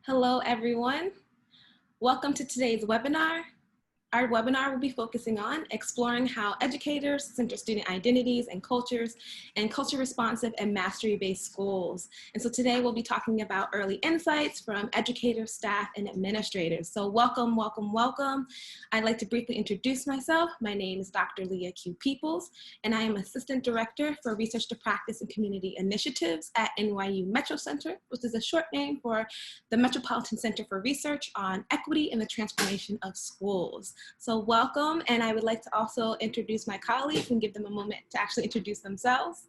Hello, everyone. Welcome to today's webinar. Our webinar will be focusing on exploring how educators center student identities and cultures and culture responsive and mastery-based schools. And so today we'll be talking about early insights from educators, staff, and administrators. So welcome, welcome, welcome. I'd like to briefly introduce myself. My name is Dr. Leah Q. Peoples, and I am Assistant Director for Research to Practice and Community Initiatives at NYU Metro Center, which is a short name for the Metropolitan Center for Research on Equity and the Transformation of Schools. So welcome, and I would like to also introduce my colleagues and give them a moment to actually introduce themselves.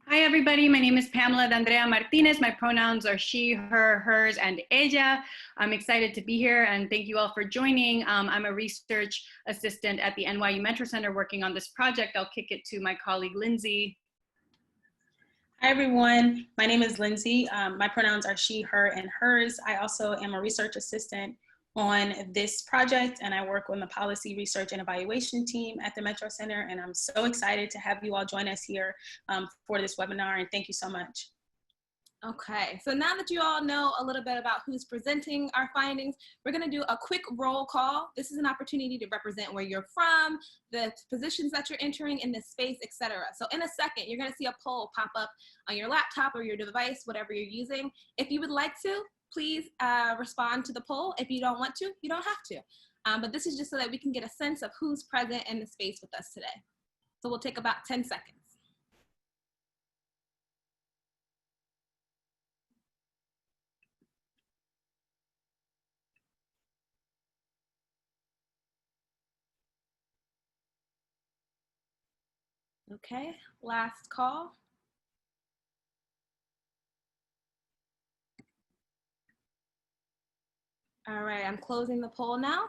Hi everybody, my name is Pamela D'Andrea Martinez. My pronouns are she, her, hers, and ella. I'm excited to be here and thank you all for joining. I'm a research assistant at the NYU Metro Center working on this project. I'll kick it to my colleague Lindsay. Hi everyone, my name is Lindsay. My pronouns are she, her, and hers. I also am a research assistant on this project, and I work on the policy research and evaluation team at the Metro Center, and I'm so excited to have you all join us here for this webinar, and thank you so much. Okay, so now that you all know a little bit about who's presenting our findings, we're going to do a quick roll call. This is an opportunity to represent where you're from, the positions that you're entering in this space, etc. So in a second, you're going to see a poll pop up on your laptop or your device, whatever you're using. If you would like to, please respond to the poll. If you don't want to, you don't have to. But this is just so that we can get a sense of who's present in the space with us today. So we'll take about 10 seconds. Okay, last call. All right, I'm closing the poll now,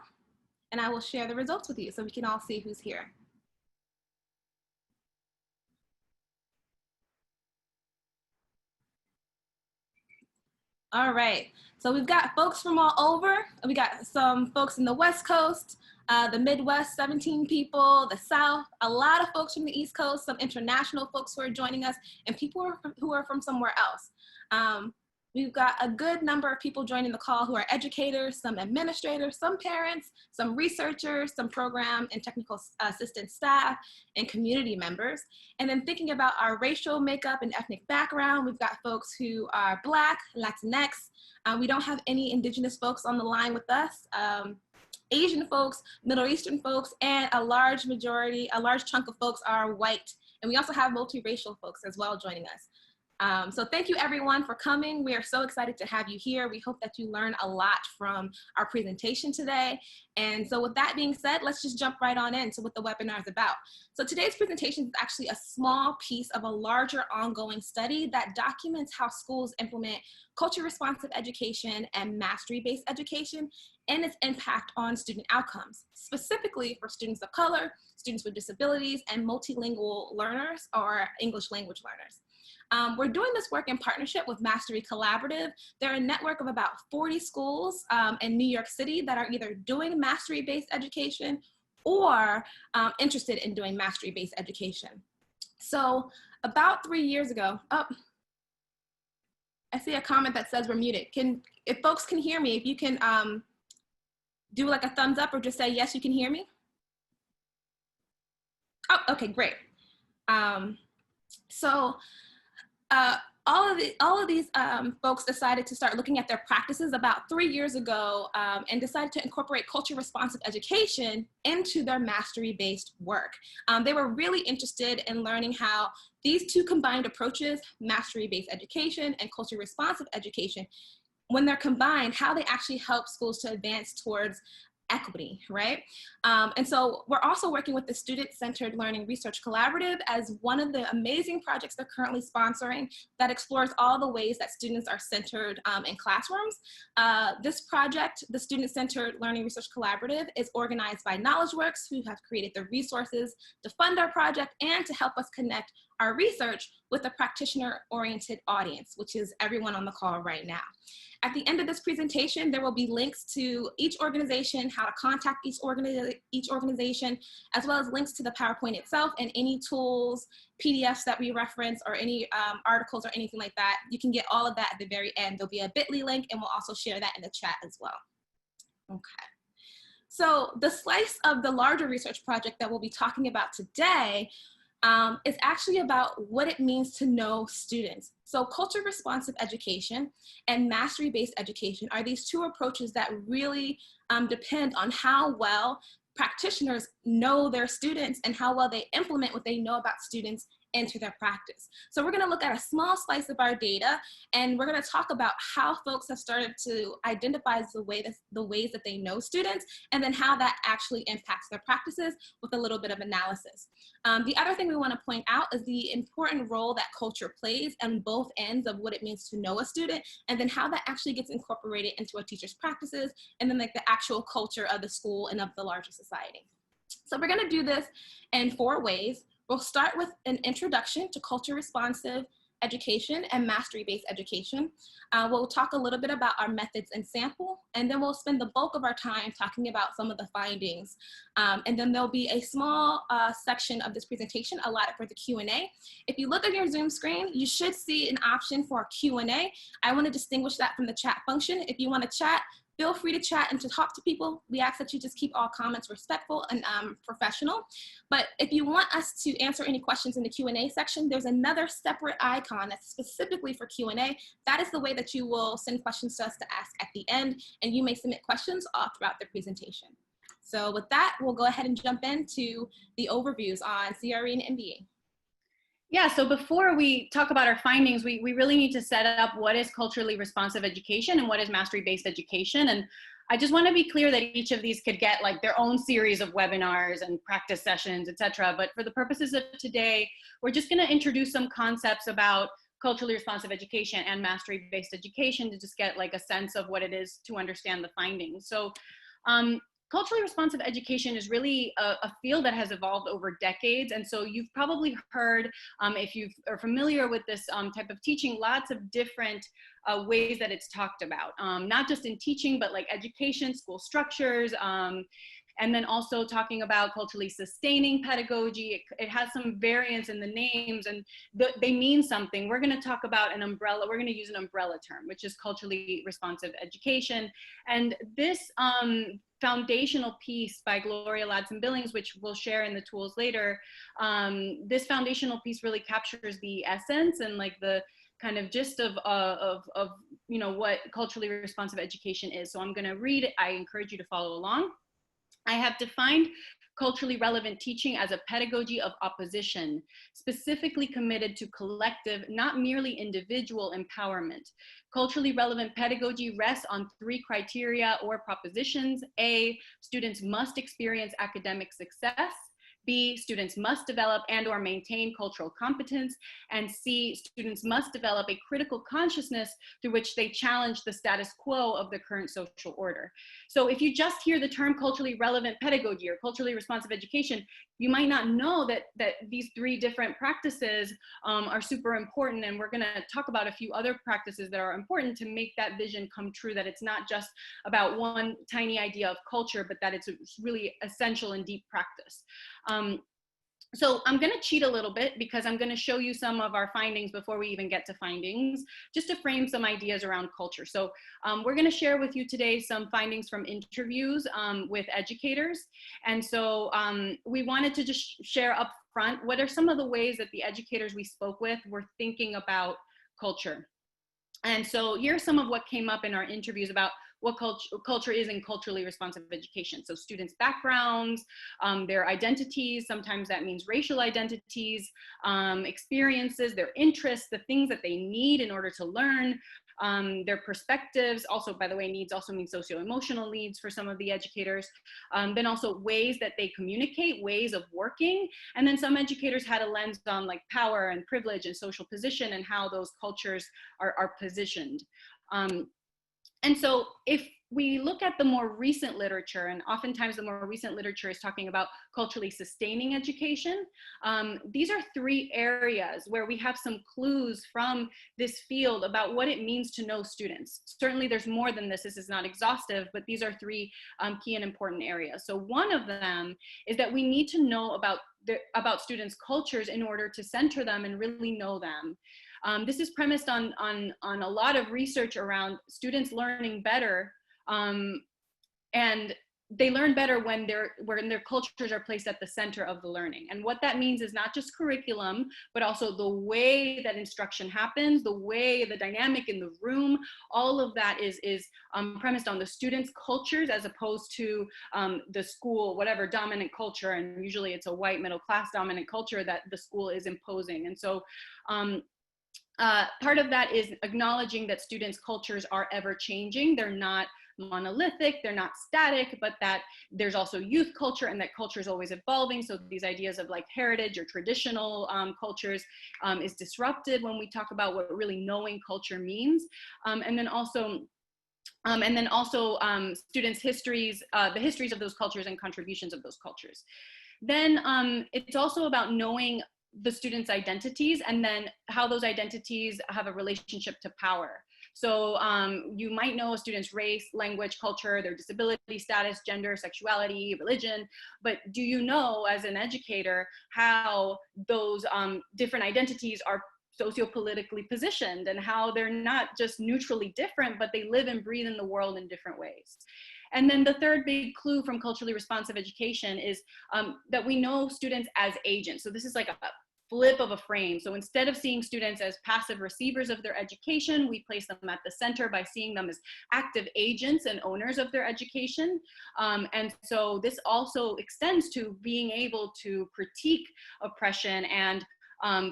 and I will share the results with you so we can all see who's here. All right, so we've got folks from all over. We got some folks in the West Coast, the Midwest, 17 people, the South, a lot of folks from the East Coast, some international folks who are joining us, and people who are from somewhere else. We've got a good number of people joining the call who are educators, some administrators, some parents, some researchers, some program and technical assistant staff, and community members. And then thinking about our racial makeup and ethnic background, we've got folks who are Black, Latinx. We don't have any Indigenous folks on the line with us. Asian folks, Middle Eastern folks, and a large chunk of folks are white. And we also have multiracial folks as well joining us. So thank you everyone for coming. We are so excited to have you here. We hope that you learn a lot from our presentation today. And so with that being said, let's just jump right on into what the webinar is about. So today's presentation is actually a small piece of a larger ongoing study that documents how schools implement culture responsive education and mastery-based education and its impact on student outcomes, specifically for students of color, students with disabilities, and multilingual learners or English language learners. We're doing this work in partnership with Mastery Collaborative. They're a network of about 40 schools in New York City that are either doing mastery-based education or interested in doing mastery-based education. So about 3 years ago, oh, I see a comment that says we're muted. If folks can hear me, if you can do like a thumbs up or just say, yes, you can hear me. Oh, okay, great. All of these folks decided to start looking at their practices about 3 years ago and decided to incorporate culture responsive education into their mastery-based work. They were really interested in learning how these two combined approaches, mastery-based education and culture responsive education, when they're combined, how they actually help schools to advance towards equity, right? And so we're also working with the Student-Centered Learning Research Collaborative as one of the amazing projects they're currently sponsoring that explores all the ways that students are centered in classrooms. This project, the Student-Centered Learning Research Collaborative, is organized by KnowledgeWorks, who have created the resources to fund our project and to help us connect our research with a practitioner-oriented audience, which is everyone on the call right now. At the end of this presentation, there will be links to each organization, how to contact each organization, as well as links to the PowerPoint itself and any tools, PDFs that we reference, or any articles or anything like that. You can get all of that at the very end. There'll be a bit.ly link, and we'll also share that in the chat as well. Okay. So the slice of the larger research project that we'll be talking about today is actually about what it means to know students. So culture responsive education and mastery-based education are these two approaches that really depend on how well practitioners know their students and how well they implement what they know about students into their practice. So we're going to look at a small slice of our data, and we're going to talk about how folks have started to identify the ways that they know students, and then how that actually impacts their practices with a little bit of analysis. The other thing we want to point out is the important role that culture plays on both ends of what it means to know a student, and then how that actually gets incorporated into a teacher's practices, and then like the actual culture of the school and of the larger society. So we're going to do this in 4 ways. We'll start with an introduction to culture responsive education and mastery-based education. We'll talk a little bit about our methods and sample, and then we'll spend the bulk of our time talking about some of the findings. And then there'll be a small section of this presentation allotted for the Q&A. If you look at your Zoom screen, you should see an option for a Q&A. I want to distinguish that from the chat function. If you want to chat, feel free to chat and to talk to people. We ask that you just keep all comments respectful and professional. But if you want us to answer any questions in the Q&A section, there's another separate icon that's specifically for Q&A. That is the way that you will send questions to us to ask at the end, and you may submit questions all throughout the presentation. So with that, we'll go ahead and jump into the overviews on CRE and MBA. Yeah, so before we talk about our findings, we really need to set up what is culturally responsive education and what is mastery-based education. And I just want to be clear that each of these could get like their own series of webinars and practice sessions, etc. But for the purposes of today, we're just going to introduce some concepts about culturally responsive education and mastery-based education to just get like a sense of what it is to understand the findings. So culturally responsive education is really a field that has evolved over decades. And so you've probably heard, if you are familiar with this type of teaching, lots of different ways that it's talked about, not just in teaching, but like education, school structures, and then also talking about culturally sustaining pedagogy. It has some variance in the names, and they mean something. We're going to talk about an umbrella. We're going to use an umbrella term, which is culturally responsive education. And this foundational piece by Gloria Ladson-Billings, which we'll share in the tools later, this foundational piece really captures the essence and like the kind of gist of you know, what culturally responsive education is. So I'm going to read it. I encourage you to follow along. I have defined culturally relevant teaching as a pedagogy of opposition, specifically committed to collective, not merely individual empowerment. Culturally relevant pedagogy rests on 3 criteria or propositions. A, students must experience academic success. B, students must develop and or maintain cultural competence. And C, students must develop a critical consciousness through which they challenge the status quo of the current social order. So if you just hear the term culturally relevant pedagogy or culturally responsive education, you might not know that these 3 different practices are super important. And we're going to talk about a few other practices that are important to make that vision come true, that it's not just about one tiny idea of culture, but that it's really essential and deep practice. So I'm going to cheat a little bit because I'm going to show you some of our findings before we even get to findings, just to frame some ideas around culture. So we're going to share with you today some findings from interviews with educators. And so we wanted to just share up front, what are some of the ways that the educators we spoke with were thinking about culture. And so here's some of what came up in our interviews about what culture is in culturally responsive education. So students' backgrounds, their identities, sometimes that means racial identities, experiences, their interests, the things that they need in order to learn, their perspectives. Also, by the way, needs also means socio-emotional needs for some of the educators. Then also ways that they communicate, ways of working. And then some educators had a lens on like power and privilege and social position and how those cultures are positioned. And so if we look at the more recent literature, and oftentimes the more recent literature is talking about culturally sustaining education. These are three areas where we have some clues from this field about what it means to know students. Certainly there's more than this is not exhaustive, but these are three key and important areas. So one of them is that we need to know about students' cultures in order to center them and really know them. This is premised on a lot of research around students learning better, and they learn better when their cultures are placed at the center of the learning. And what that means is not just curriculum, but also the way that instruction happens, the dynamic in the room. All of that is premised on the students' cultures as opposed to the school, whatever dominant culture, and usually it's a white middle class dominant culture that the school is imposing. And so part of that is acknowledging that students' cultures are ever changing. They're not monolithic, they're not static, but that there's also youth culture and that culture is always evolving. So these ideas of like heritage or traditional cultures is disrupted when we talk about what really knowing culture means. And then also students' histories, the histories of those cultures and contributions of those cultures. Then it's also about knowing the students' identities and then how those identities have a relationship to power. So you might know a student's race, language, culture, their disability status, gender, sexuality, religion, but do you know as an educator how those different identities are sociopolitically positioned and how they're not just neutrally different, but they live and breathe in the world in different ways? And then the third big clue from culturally responsive education is that we know students as agents. So this is like a flip of a frame. So instead of seeing students as passive receivers of their education, we place them at the center by seeing them as active agents and owners of their education. And so this also extends to being able to critique oppression and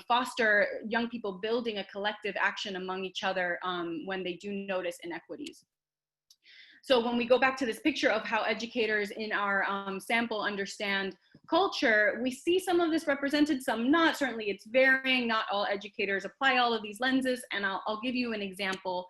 foster young people building a collective action among each other when they do notice inequities. So when we go back to this picture of how educators in our sample understand culture, we see some of this represented, some not. Certainly it's varying. Not all educators apply all of these lenses. And I'll give you an example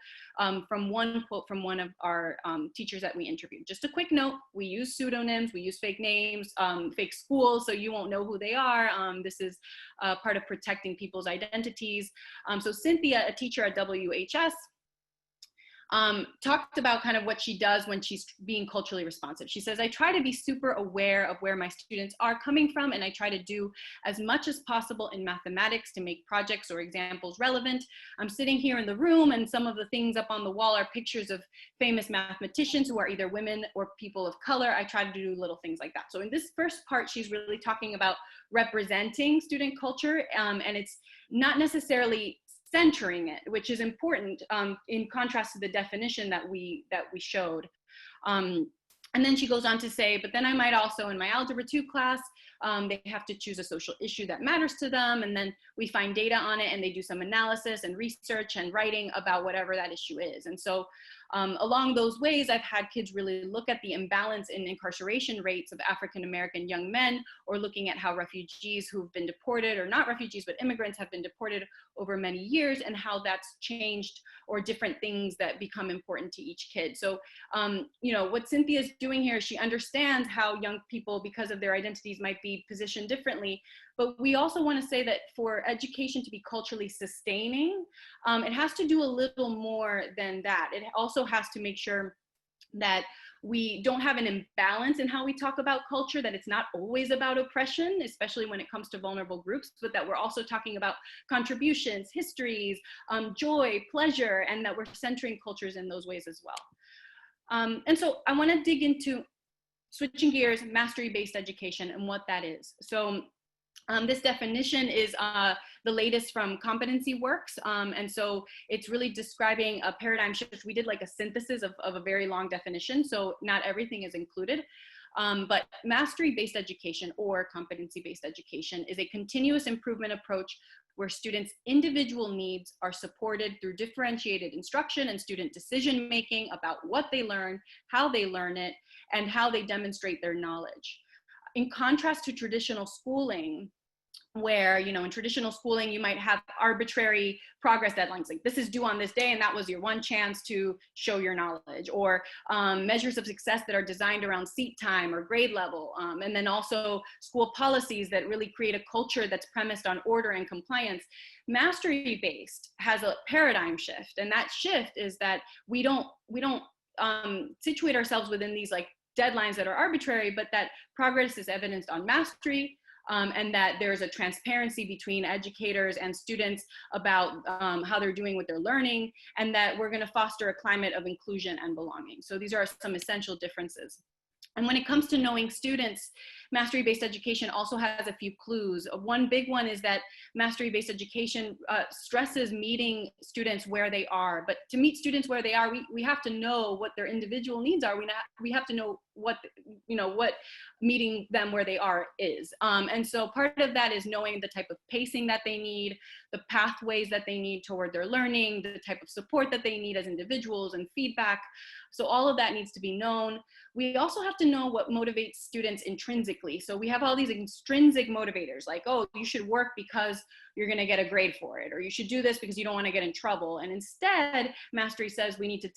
from one quote from one of our teachers that we interviewed. Just a quick note, we use pseudonyms, we use fake names, fake schools, so you won't know who they are. This is part of protecting people's identities. So Cynthia, a teacher at WHS, talked about kind of what she does when she's being culturally responsive. She says, I try to be super aware of where my students are coming from, and I try to do as much as possible in mathematics to make projects or examples relevant. I'm sitting here in the room, and some of the things up on the wall are pictures of famous mathematicians who are either women or people of color. I try to do little things like that. So in this first part, she's really talking about representing student culture, and it's not necessarily centering it, which is important in contrast to the definition that we showed. And then she goes on to say, but then I might also, in my Algebra 2 class, they have to choose a social issue that matters to them, and then we find data on it, and they do some analysis and research and writing about whatever that issue is. And so along those ways, I've had kids really look at the imbalance in incarceration rates of African-American young men, or looking at how refugees who've been deported, or not refugees, but immigrants have been deported over many years, and how that's changed, or different things that become important to each kid. So, you know, what Cynthia's doing here, she understands how young people, because of their identities, might be positioned differently. But we also want to say that for education to be culturally sustaining, it has to do a little more than that. It also has to make sure that we don't have an imbalance in how we talk about culture, that it's not always about oppression, especially when it comes to vulnerable groups, but that we're also talking about contributions, histories, joy, pleasure, and that we're centering cultures in those ways as well. And so I want to dig into, switching gears, mastery-based education and what that is. So this definition is the latest from Competency Works. And so it's really describing a paradigm shift. We did like a synthesis of a very long definition, so not everything is included. But mastery-based education, or competency-based education, is a continuous improvement approach where students' individual needs are supported through differentiated instruction and student decision-making about what they learn, how they learn it, and how they demonstrate their knowledge. In contrast to traditional schooling, where, you know, in traditional schooling, you might have arbitrary progress deadlines, like this is due on this day and that was your one chance to show your knowledge, or measures of success that are designed around seat time or grade level. And then also school policies that really create a culture that's premised on order and compliance. Mastery-based has a paradigm shift, and that shift is that we don't situate ourselves within these like deadlines that are arbitrary, but that progress is evidenced on mastery, and that there's a transparency between educators and students about how they're doing with their learning, and that we're going to foster a climate of inclusion and belonging. So these are some essential differences. And when it comes to knowing students, mastery-based education also has a few clues. One big one is that mastery-based education stresses meeting students where they are. But to meet students where they are, we have to know what their individual needs are. We have to know what meeting them where they are is. And so part of that is knowing the type of pacing that they need, the pathways that they need toward their learning, the type of support that they need as individuals, and feedback. So all of that needs to be known. We also have to know what motivates students intrinsically. So we have all these intrinsic motivators, like, oh, you should work because you're going to get a grade for it, or you should do this because you don't want to get in trouble. And instead, Mastery says we need to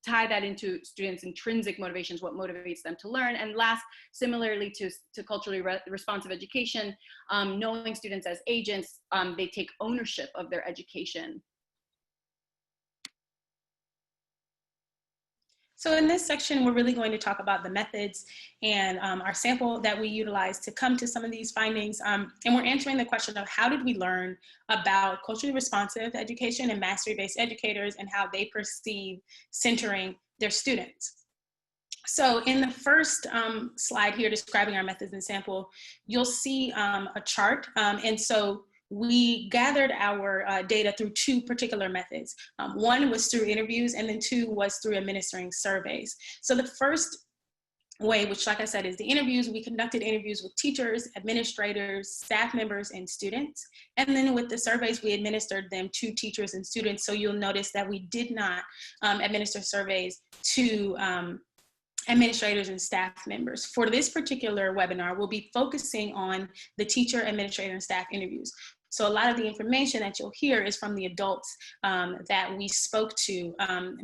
tie that into students' intrinsic motivations, what motivates them to learn. And last, similarly to culturally responsive education, knowing students as agents, they take ownership of their education. So in this section, we're really going to talk about the methods and our sample that we utilize to come to some of these findings. And we're answering the question of how did we learn about culturally responsive education and mastery-based educators and how they perceive centering their students. So in the first slide here describing our methods and sample, you'll see a chart. And so we gathered our data through two particular methods. One was through interviews, and then two was through administering surveys. So the first way, which like I said is the interviews, we conducted interviews with teachers, administrators, staff members, and students. And then with the surveys, we administered them to teachers and students. So you'll notice that we did not administer surveys to administrators and staff members. For this particular webinar, we'll be focusing on the teacher, administrator, and staff interviews. So a lot of the information that you'll hear is from the adults that we spoke to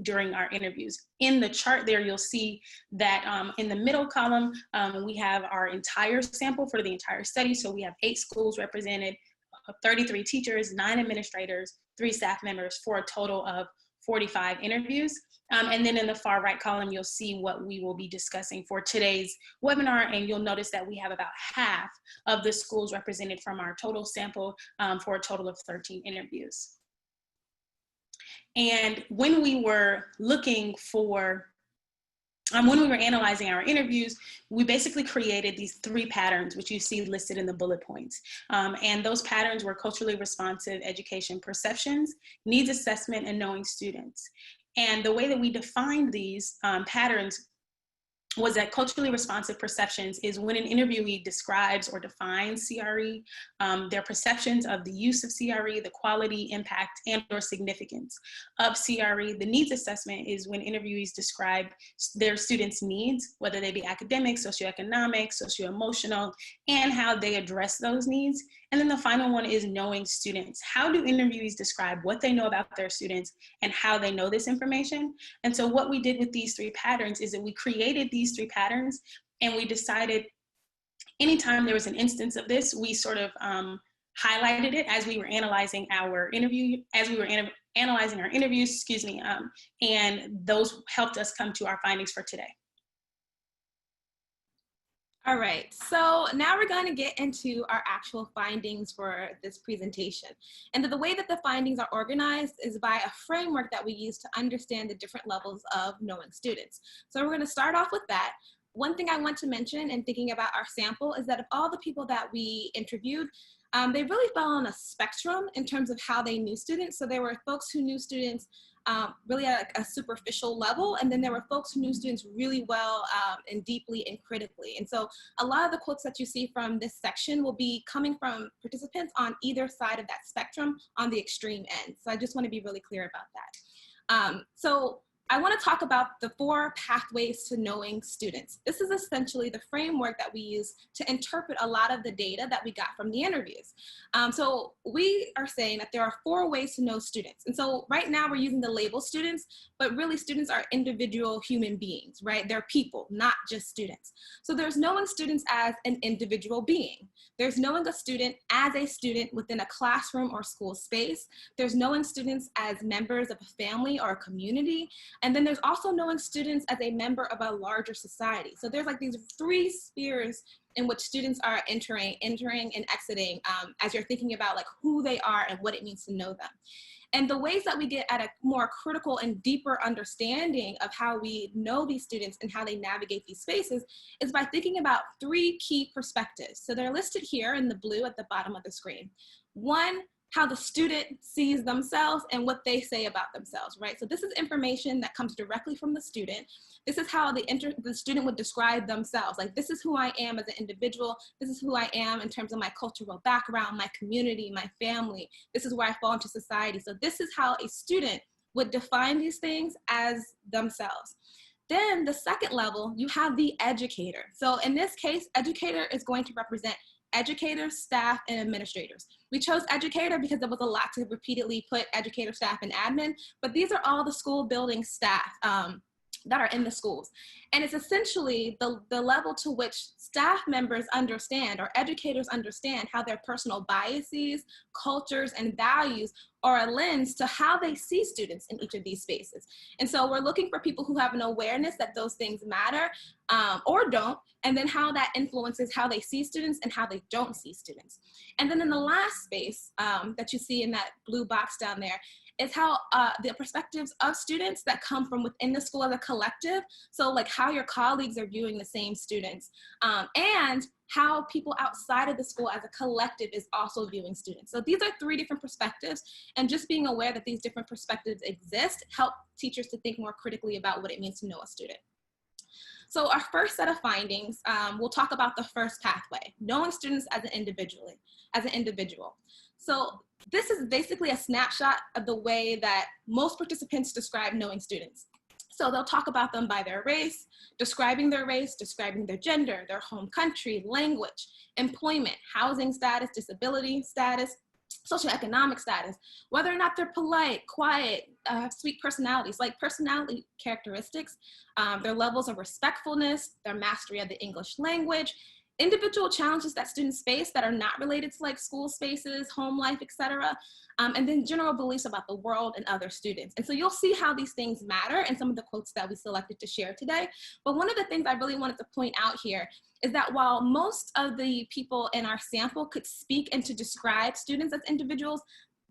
during our interviews. In the chart there, you'll see that in the middle column, we have our entire sample for the entire study. So we have 8 schools represented, 33 teachers, 9 administrators, 3 staff members, for a total of 45 interviews. And then in the far right column, you'll see what we will be discussing for today's webinar. And you'll notice that we have about half of the schools represented from our total sample for a total of 13 interviews. And when we were looking for when we were analyzing our interviews, we basically created these 3 patterns, which you see listed in the bullet points. And those patterns were culturally responsive education perceptions, needs assessment, and knowing students. And the way that we defined these patterns was that culturally responsive perceptions is when an interviewee describes or defines CRE, their perceptions of the use of CRE, the quality, impact, and or significance of CRE. The needs assessment is when interviewees describe their students' needs, whether they be academic, socioeconomic, socio-emotional, and how they address those needs. And then the final one is knowing students. How do interviewees describe what they know about their students and how they know this information? And so what we did with these 3 patterns is that we created these 3 patterns, and we decided anytime there was an instance of this, we sort of highlighted it as we were analyzing our interviews, and those helped us come to our findings for today. All right, so now we're going to get into our actual findings for this presentation. And the way that the findings are organized is by a framework that we use to understand the different levels of knowing students. So we're going to start off with that. One thing I want to mention in thinking about our sample is that of all the people that we interviewed, they really fell on a spectrum in terms of how they knew students. So there were folks who knew students really at a superficial level, and then there were folks who knew students really well and deeply and critically. And so a lot of the quotes that you see from this section will be coming from participants on either side of that spectrum on the extreme end. So I just want to be really clear about that. So I want to talk about the 4 pathways to knowing students. This is essentially the framework that we use to interpret a lot of the data that we got from the interviews. So we are saying that there are 4 ways to know students. And so right now we're using the label students, but really students are individual human beings, right? They're people, not just students. So there's knowing students as an individual being. There's knowing a student as a student within a classroom or school space. There's knowing students as members of a family or a community. And then there's also knowing students as a member of a larger society. So there's like these 3 spheres in which students are entering and exiting as you're thinking about like who they are and what it means to know them. And the ways that we get at a more critical and deeper understanding of how we know these students and how they navigate these spaces is by thinking about 3 key perspectives. So they're listed here in the blue at the bottom of the screen. 1, how the student sees themselves and what they say about themselves, right? So this is information that comes directly from the student. This is how the student would describe themselves. Like, this is who I am as an individual. This is who I am in terms of my cultural background, my community, my family. This is where I fall into society. So this is how a student would define these things as themselves. Then the second level, you have the educator. So in this case, educator is going to represent educators, staff, and administrators. We chose educator because there was a lot to repeatedly put educator, staff, and admin, but these are all the school building staff that are in the schools. And it's essentially the level to which staff members understand or educators understand how their personal biases, cultures, and values are a lens to how they see students in each of these spaces. And so we're looking for people who have an awareness that those things matter or don't, and then how that influences how they see students and how they don't see students. And then in the last space that you see in that blue box down there is how the perspectives of students that come from within the school as a collective. So like how your colleagues are viewing the same students and how people outside of the school as a collective is also viewing students. So these are 3 different perspectives, and just being aware that these different perspectives exist help teachers to think more critically about what it means to know a student. So our first set of findings, we'll talk about the first pathway, knowing students as an individual. So this is basically a snapshot of the way that most participants describe knowing students. So they'll talk about them by their race, describing their gender, their home country, language, employment, housing status, disability status, socioeconomic status, whether or not they're polite, quiet, sweet personalities, like personality characteristics, their levels of respectfulness, their mastery of the English language, individual challenges that students face that are not related to like school spaces, home life, etc. And then general beliefs about the world and other students. And so you'll see how these things matter in some of the quotes that we selected to share today. But one of the things I really wanted to point out here is that while most of the people in our sample could speak and to describe students as individuals,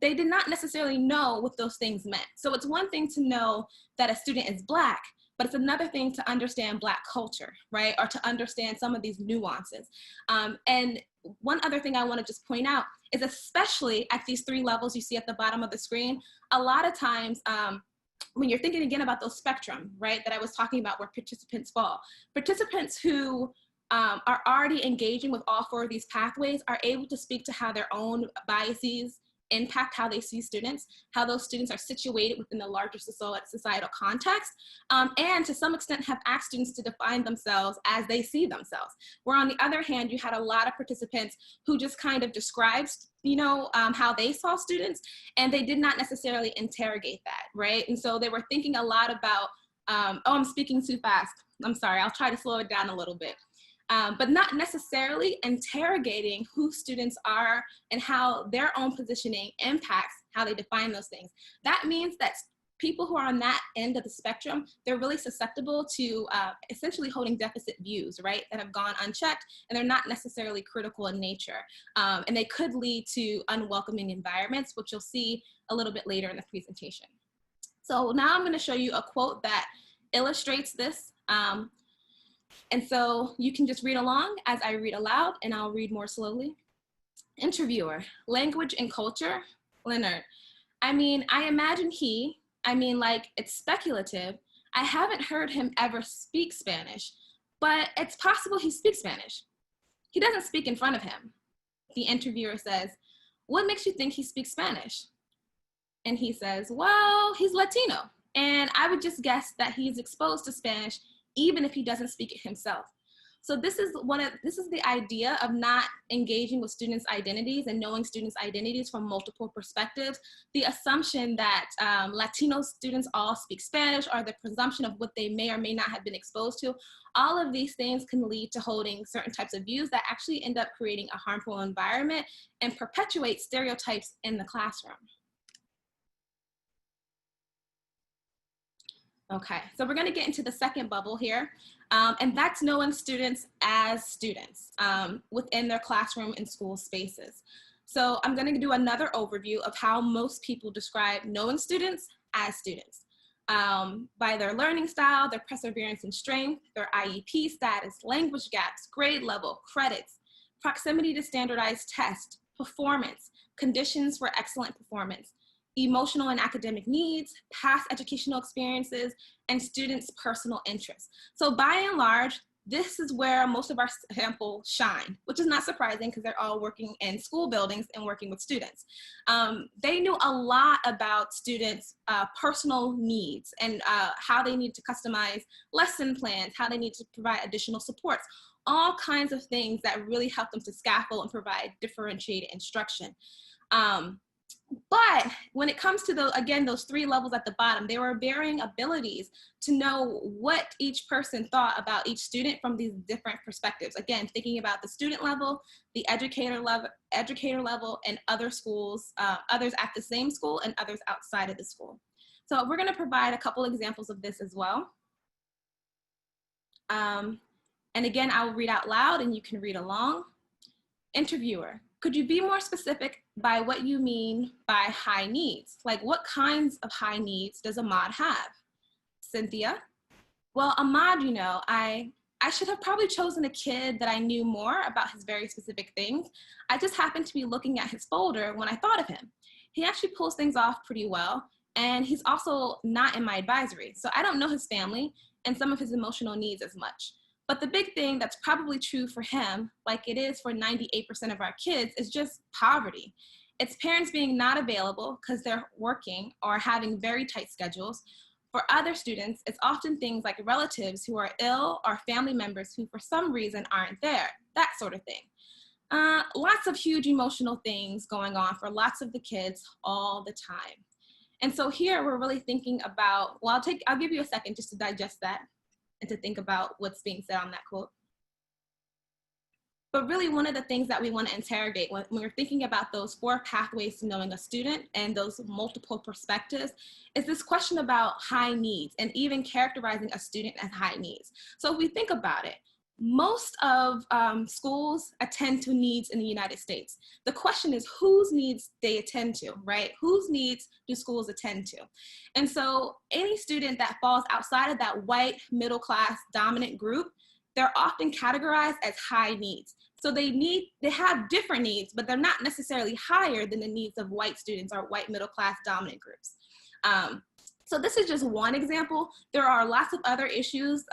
they did not necessarily know what those things meant. So it's one thing to know that a student is Black, but it's another thing to understand Black culture, right? Or to understand some of these nuances. And one other thing I want to just point out is, especially at these 3 levels you see at the bottom of the screen, a lot of times when you're thinking again about those spectrum, right, that I was talking about where participants fall, participants who are already engaging with all 4 of these pathways are able to speak to how their own biases impact how they see students, how those students are situated within the larger societal context, and to some extent have asked students to define themselves as they see themselves. Where on the other hand, you had a lot of participants who just kind of described, how they saw students, and they did not necessarily interrogate that, right? And so they were thinking a lot about, oh, I'm speaking too fast. I'm sorry, I'll try to slow it down a little bit. But not necessarily interrogating who students are and how their own positioning impacts how they define those things. That means that people who are on that end of the spectrum, they're really susceptible to essentially holding deficit views, right, that have gone unchecked, and they're not necessarily critical in nature. And they could lead to unwelcoming environments, which you'll see a little bit later in the presentation. So now I'm going to show you a quote that illustrates this. And so you can just read along as I read aloud, and I'll read more slowly. Interviewer, language and culture, Leonard. I imagine like it's speculative. I haven't heard him ever speak Spanish, but it's possible he speaks Spanish. He doesn't speak in front of him. The interviewer says, what makes you think he speaks Spanish? And he says, well, he's Latino. And I would just guess that he's exposed to Spanish even if he doesn't speak it himself. So this is the idea of not engaging with students' identities and knowing students' identities from multiple perspectives. The assumption that Latino students all speak Spanish, or the presumption of what they may or may not have been exposed to. All of these things can lead to holding certain types of views that actually end up creating a harmful environment and perpetuate stereotypes in the classroom. Okay, so we're gonna get into the second bubble here, and that's knowing students as students within their classroom and school spaces. So I'm gonna do another overview of how most people describe knowing students as students, by their learning style, their perseverance and strength, their IEP status, language gaps, grade level, credits, proximity to standardized tests, performance, conditions for excellent performance, emotional and academic needs, past educational experiences, and students' personal interests. So by and large, this is where most of our sample shine, which is not surprising because they're all working in school buildings and working with students. They knew a lot about students' personal needs and how they need to customize lesson plans, how they need to provide additional supports, all kinds of things that really help them to scaffold and provide differentiated instruction. But when it comes to those three levels at the bottom, there were varying abilities to know what each person thought about each student from these different perspectives. Again, thinking about the student level, the educator level, and other schools, others at the same school and others outside of the school. So we're gonna provide a couple examples of this as well. And again, I will read out loud and you can read along. Interviewer, could you be more specific by what you mean by high needs? Like what kinds of high needs does Ahmad have? Cynthia, well, Ahmad, you know, I should have probably chosen a kid that I knew more about his very specific things. I just happened to be looking at his folder when I thought of him. He actually pulls things off pretty well, and he's also not in my advisory, so I don't know his family and some of his emotional needs as much. But the big thing that's probably true for him, like it is for 98% of our kids, is just poverty. It's parents being not available because they're working or having very tight schedules. For other students, it's often things like relatives who are ill or family members who for some reason aren't there, that sort of thing. Lots of huge emotional things going on for lots of the kids all the time. And so here we're really thinking about, well, I'll give you a second just to digest that and to think about what's being said on that quote. But really one of the things that we want to interrogate when we're thinking about those 4 pathways to knowing a student and those multiple perspectives is this question about high needs and even characterizing a student as high needs. So if we think about it, most of schools attend to needs in the United States. The question is whose needs they attend to, right? Whose needs do schools attend to? And so any student that falls outside of that white middle class dominant group, they're often categorized as high needs. So they have different needs, but they're not necessarily higher than the needs of white students or white middle class dominant groups. So this is just one example. There are lots of other issues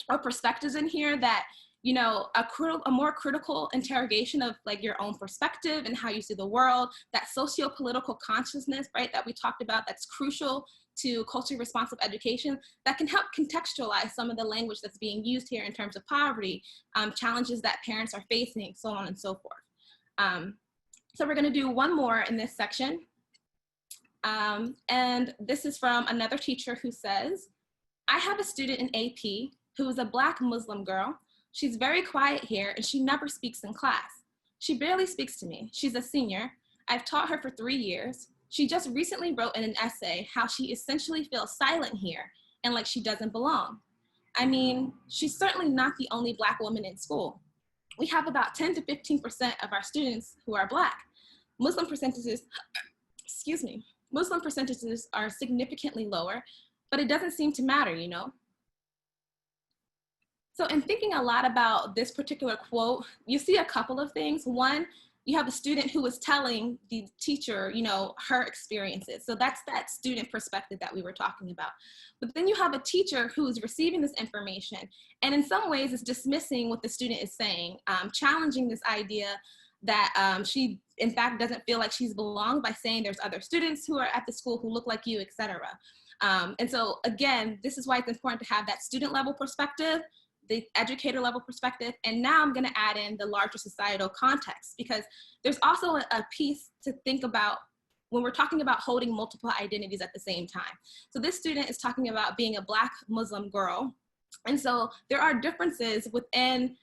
or perspectives in here that, you know, a more critical interrogation of like your own perspective and how you see the world, that socio-political consciousness, right, that we talked about, that's crucial to culturally responsive education, that can help contextualize some of the language that's being used here in terms of poverty, challenges that parents are facing, so on and so forth. So we're gonna do one more in this section. And this is from another teacher who says, I have a student in AP who is a Black Muslim girl. She's very quiet here and she never speaks in class. She barely speaks to me. She's a senior. I've taught her for 3 years. She just recently wrote in an essay how she essentially feels silent here and like she doesn't belong. I mean, she's certainly not the only Black woman in school. We have about 10 to 15% of our students who are Black. Muslim percentages, Muslim percentages are significantly lower, but it doesn't seem to matter, you know? So in thinking a lot about this particular quote, you see a couple of things. One, you have a student who is telling the teacher, you know, her experiences. So that's that student perspective that we were talking about. But then you have a teacher who's receiving this information and in some ways is dismissing what the student is saying, challenging this idea that she in fact doesn't feel like she's belonged by saying there's other students who are at the school who look like you, etc. And so again, this is why it's important to have that student level perspective, the educator level perspective, and now I'm going to add in the larger societal context, because there's also a piece to think about when we're talking about holding multiple identities at the same time. So this student is talking about being a Black Muslim girl. And so there are differences within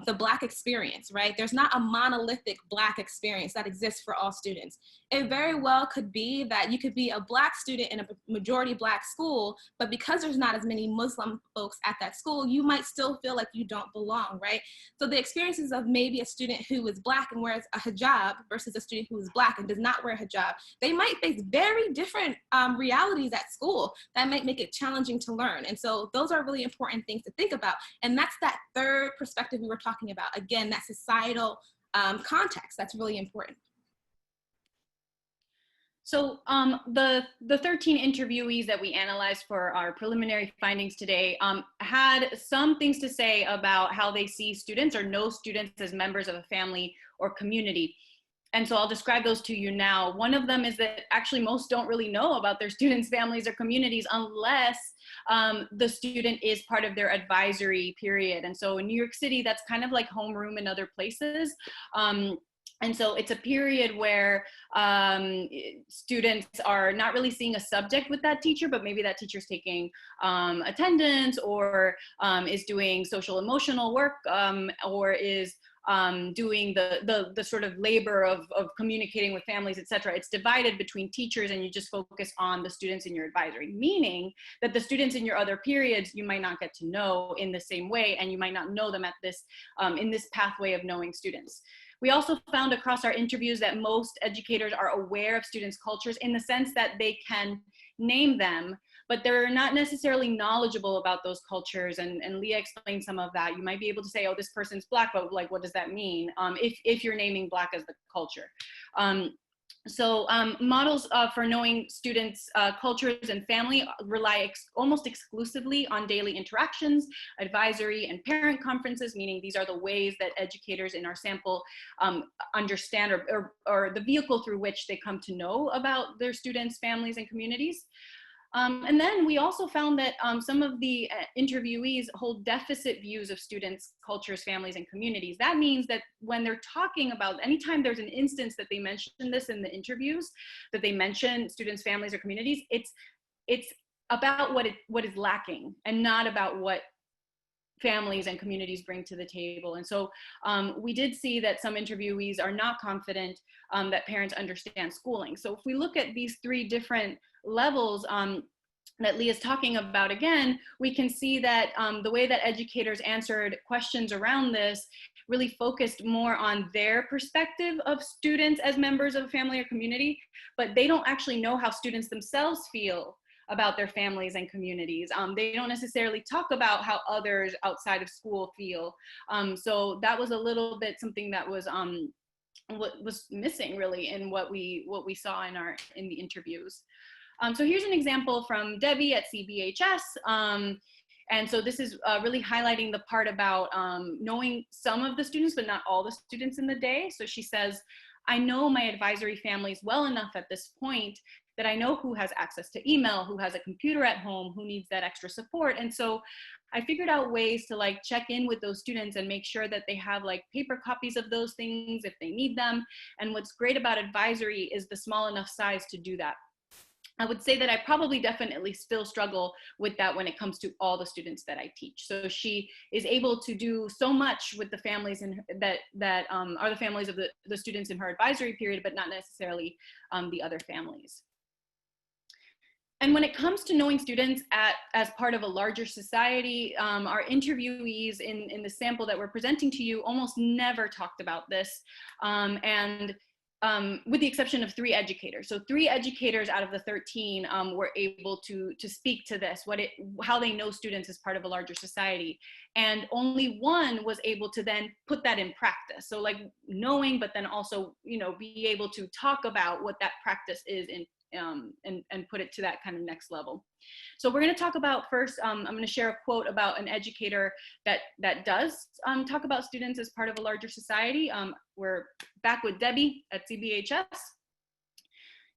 the Black experience, right? There's not a monolithic Black experience that exists for all students. It very well could be that you could be a Black student in a majority Black school, but because there's not as many Muslim folks at that school, you might still feel like you don't belong, right? So the experiences of maybe a student who is Black and wears a hijab versus a student who is Black and does not wear a hijab, they might face very different realities at school that might make it challenging to learn. And so those are really important things to think about. And that's that third perspective we were talking about. Again, that societal context, that's really important. So the 13 interviewees that we analyzed for our preliminary findings today had some things to say about how they see students or know students as members of a family or community. And so I'll describe those to you now. One of them is that actually most don't really know about their students' families or communities unless the student is part of their advisory period. And so in New York City, that's kind of like homeroom in other places. And so it's a period where students are not really seeing a subject with that teacher, but maybe that teacher's taking attendance or is doing social emotional work or is doing the sort of labor of communicating with families, et cetera. It's divided between teachers and you just focus on the students in your advisory, meaning that the students in your other periods, you might not get to know in the same way, and you might not know them at this, in this pathway of knowing students. We also found across our interviews that most educators are aware of students' cultures in the sense that they can name them, but they're not necessarily knowledgeable about those cultures. And Leah explained some of that. You might be able to say, oh, this person's Black, but like, what does that mean? If you're naming Black as the culture. So models for knowing students' cultures and family rely almost exclusively on daily interactions, advisory, and parent conferences, meaning these are the ways that educators in our sample understand or the vehicle through which they come to know about their students' families and communities. And then we also found that some of the interviewees hold deficit views of students, cultures, families, and communities. That means that when they're talking about, anytime there's an instance that they mention this in the interviews, that they mention students, families, or communities, it's about what is lacking and not about what families and communities bring to the table. And so we did see that some interviewees are not confident that parents understand schooling. So if we look at these three different levels that Leah's talking about again, we can see that the way that educators answered questions around this really focused more on their perspective of students as members of a family or community, but they don't actually know how students themselves feel about their families and communities. They don't necessarily talk about how others outside of school feel. So that was a little bit something that was missing really in what we saw in the interviews. So here's an example from Debbie at CBHS. And so this is really highlighting the part about knowing some of the students, but not all the students in the day. So she says, I know my advisory families well enough at this point that I know who has access to email, who has a computer at home, who needs that extra support. And so I figured out ways to like check in with those students and make sure that they have like paper copies of those things if they need them. And what's great about advisory is the small enough size to do that. I would say that I probably definitely still struggle with that when it comes to all the students that I teach. So she is able to do so much with the families that are the families of the students in her advisory period, but not necessarily the other families. And when it comes to knowing students as part of a larger society, our interviewees in the sample that we're presenting to you almost never talked about this. With the exception of 3 educators. So 3 educators out of the 13 were able to speak to this, how they know students as part of a larger society. And only 1 was able to then put that in practice. So like knowing, but then also, be able to talk about what that practice is and put it to that kind of next level. So we're going to talk about first, I'm going to share a quote about an educator that does talk about students as part of a larger society. We're back with Debbie at CBHS.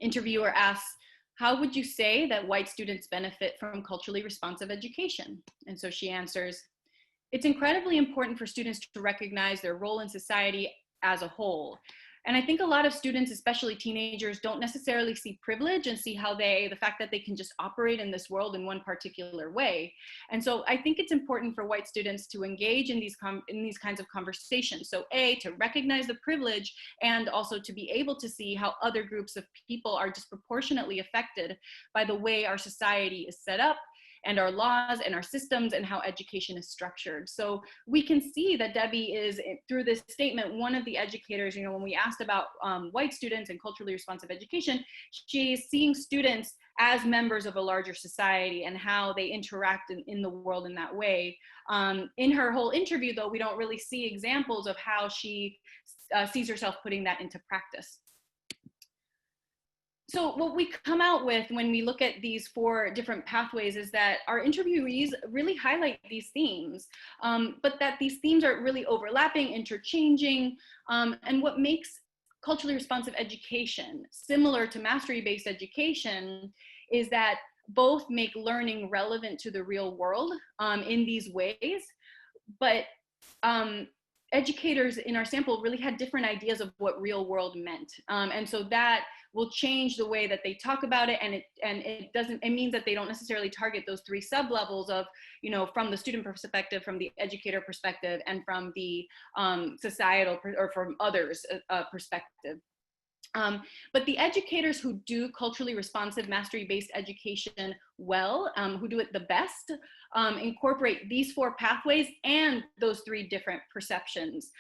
Interviewer asks, how would you say that white students benefit from culturally responsive education? And so she answers, it's incredibly important for students to recognize their role in society as a whole. And I think a lot of students, especially teenagers, don't necessarily see privilege and see how the fact that they can just operate in this world in one particular way. And so I think it's important for white students to engage in these kinds of conversations. So to recognize the privilege, and also to be able to see how other groups of people are disproportionately affected by the way our society is set up, and our laws and our systems, and how education is structured. So we can see that Debbie is, through this statement, one of the educators, when we asked about white students and culturally responsive education, she's seeing students as members of a larger society and how they interact in the world in that way. In her whole interview, though, we don't really see examples of how she sees herself putting that into practice. So what we come out with when we look at these 4 different pathways is that our interviewees really highlight these themes, but that these themes are really overlapping, interchanging, and what makes culturally responsive education similar to mastery-based education is that both make learning relevant to the real world in these ways, but educators in our sample really had different ideas of what real world meant. And so that will change the way that they talk about it, and it means that they don't necessarily target those 3 sub-levels of, from the student perspective, from the educator perspective, and from the societal or from others perspective. But the educators who do culturally responsive mastery-based education well, who do it the best, incorporate these 4 pathways and those 3 different perceptions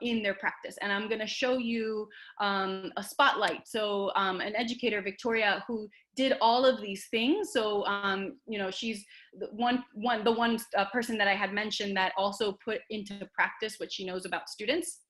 in their practice. And I'm gonna show you a spotlight. So an educator, Victoria, who did all of these things. So, she's the one person that I had mentioned that also put into practice what she knows about students.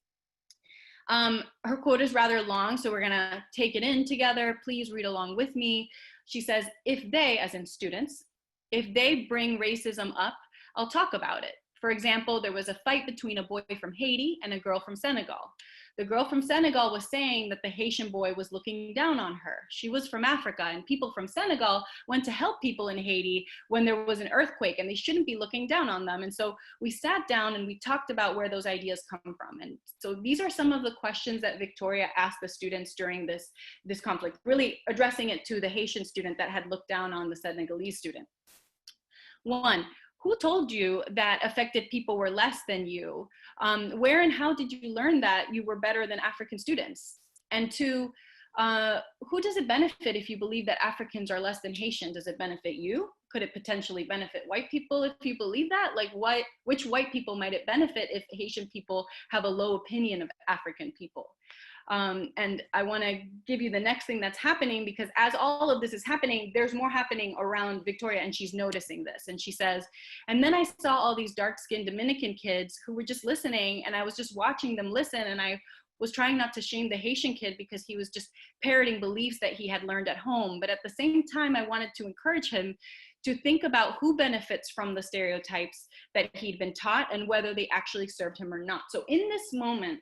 Her quote is rather long, so we're gonna take it in together. Please read along with me. She says, if they, as in students, if they bring racism up, I'll talk about it. For example, there was a fight between a boy from Haiti and a girl from Senegal. The girl from Senegal was saying that the Haitian boy was looking down on her. She was from Africa, and people from Senegal went to help people in Haiti when there was an earthquake, and they shouldn't be looking down on them. And so we sat down and we talked about where those ideas come from. And so these are some of the questions that Victoria asked the students during this conflict, really addressing it to the Haitian student that had looked down on the Senegalese student. 1, who told you that affected people were less than you? Where and how did you learn that you were better than African students? And 2, who does it benefit if you believe that Africans are less than Haitian? Does it benefit you? Could it potentially benefit white people if you believe that? Like which white people might it benefit if Haitian people have a low opinion of African people? And I want to give you the next thing that's happening, because as all of this is happening, there's more happening around Victoria, and she's noticing this. And she says, and then I saw all these dark-skinned Dominican kids who were just listening, and I was just watching them listen, and I was trying not to shame the Haitian kid because he was just parroting beliefs that he had learned at home. But at the same time, I wanted to encourage him to think about who benefits from the stereotypes that he'd been taught and whether they actually served him or not. So in this moment,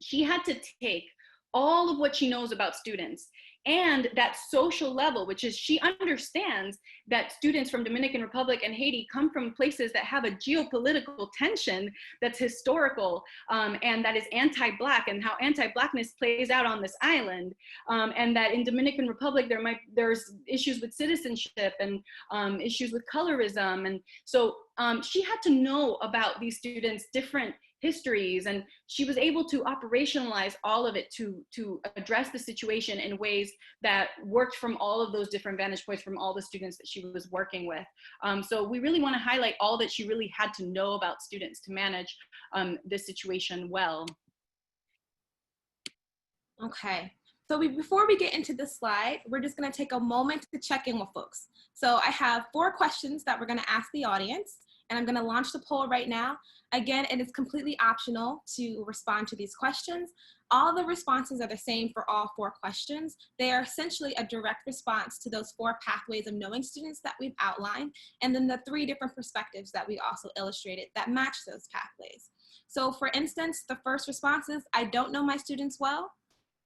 she had to take all of what she knows about students and that social level, which is she understands that students from Dominican Republic and Haiti come from places that have a geopolitical tension that's historical and that is anti-Black, and how anti-Blackness plays out on this island, and that in Dominican Republic there's issues with citizenship and issues with colorism. And so she had to know about these students' different histories, and she was able to operationalize all of it to address the situation in ways that worked from all of those different vantage points from all the students that she was working with. So we really want to highlight all that she really had to know about students to manage this situation well. Okay, so before we get into this slide, we're just gonna take a moment to check in with folks. So I have 4 questions that we're gonna ask the audience, and I'm gonna launch the poll right now. Again, it is completely optional to respond to these questions. All the responses are the same for all 4 questions. They are essentially a direct response to those 4 pathways of knowing students that we've outlined, and then the 3 different perspectives that we also illustrated that match those pathways. So for instance, the first response is, I don't know my students well.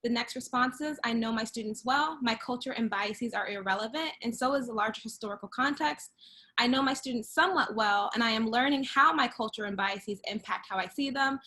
The next response is, I know my students well, my culture and biases are irrelevant, and so is the larger historical context. I know my students somewhat well, and I am learning how my culture and biases impact how I see them.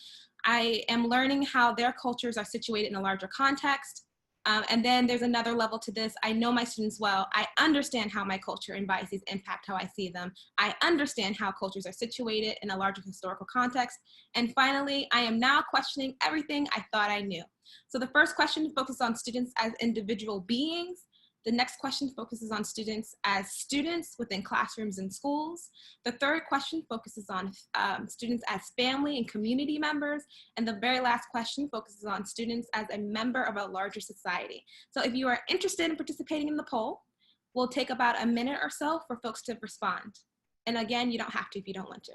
I am learning how their cultures are situated in a larger context. And then there's another level to this. I know my students well. I understand how my culture and biases impact how I see them. I understand how cultures are situated in a larger historical context. And finally, I am now questioning everything I thought I knew. So the first question focuses on students as individual beings. The next question focuses on students as students within classrooms and schools. The third question focuses on students as family and community members. And the very last question focuses on students as a member of a larger society. So if you are interested in participating in the poll, we'll take about a minute or so for folks to respond. And again, you don't have to if you don't want to.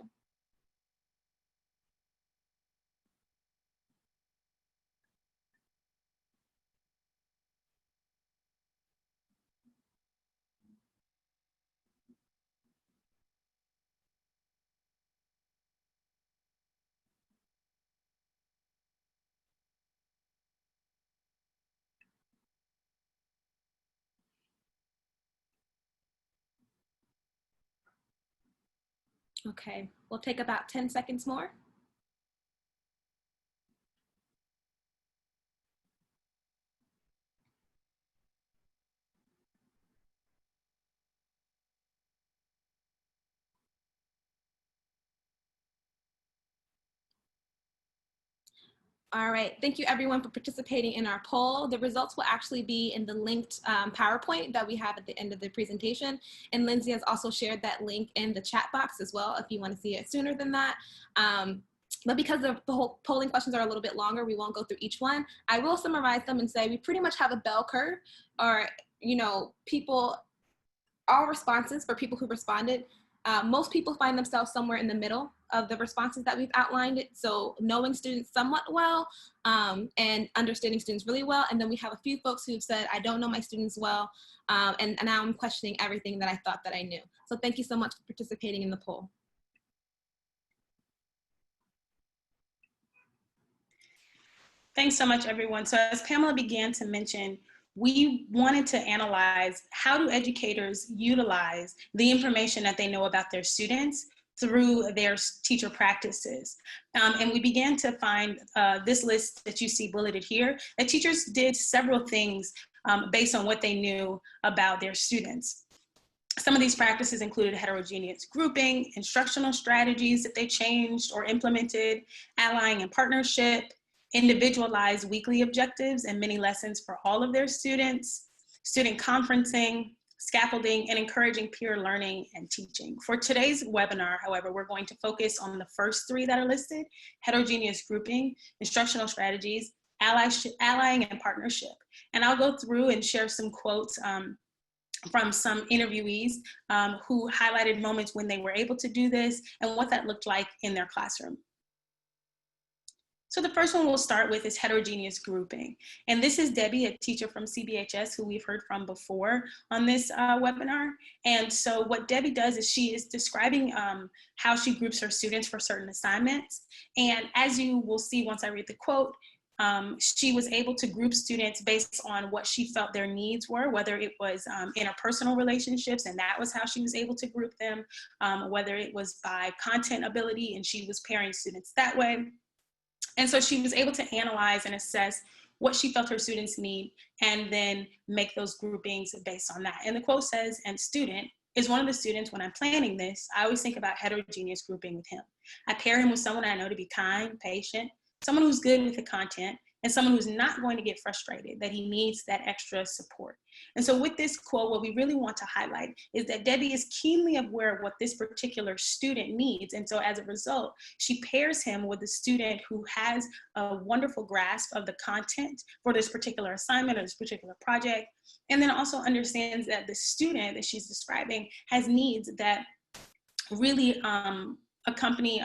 Okay, we'll take about 10 seconds more. All right, thank you everyone for participating in our poll. The results will actually be in the linked PowerPoint that we have at the end of the presentation. And Lindsay has also shared that link in the chat box as well if you want to see it sooner than that. But because the whole polling questions are a little bit longer, we won't go through each one. I will summarize them and say we pretty much have a bell curve, or, you know, all responses for people who responded. Most people find themselves somewhere in the middle of the responses that we've outlined. So knowing students somewhat well and understanding students really well. And then we have a few folks who've said, I don't know my students well, and now I'm questioning everything that I thought that I knew. So thank you so much for participating in the poll. Thanks so much, everyone. So as Pamela began to mention, we wanted to analyze how do educators utilize the information that they know about their students through their teacher practices. And we began to find this list that you see bulleted here, that teachers did several things based on what they knew about their students. Some of these practices included heterogeneous grouping, instructional strategies that they changed or implemented, allying and partnership, individualized weekly objectives and mini lessons for all of their students, student conferencing, scaffolding, and encouraging peer learning and teaching. For today's webinar, however, we're going to focus on the first three that are listed: heterogeneous grouping, instructional strategies, allying and partnership. And I'll go through and share some quotes from some interviewees who highlighted moments when they were able to do this and what that looked like in their classroom. So the first one we'll start with is heterogeneous grouping. And this is Debbie, a teacher from CBHS who we've heard from before on this webinar. And so what Debbie does is she is describing how she groups her students for certain assignments. And as you will see once I read the quote, she was able to group students based on what she felt their needs were, whether it was interpersonal relationships, and that was how she was able to group them, whether it was by content ability, and she was pairing students that way. And so she was able to analyze and assess what she felt her students need and then make those groupings based on that. And the quote says, and student is one of the students, when I'm planning this, I always think about heterogeneous grouping with him. I pair him with someone I know to be kind, patient, someone who's good with the content, and someone who's not going to get frustrated, that he needs that extra support. And so with this quote, what we really want to highlight is that Debbie is keenly aware of what this particular student needs. And so as a result, she pairs him with a student who has a wonderful grasp of the content for this particular assignment or this particular project, and then also understands that the student that she's describing has needs that really accompany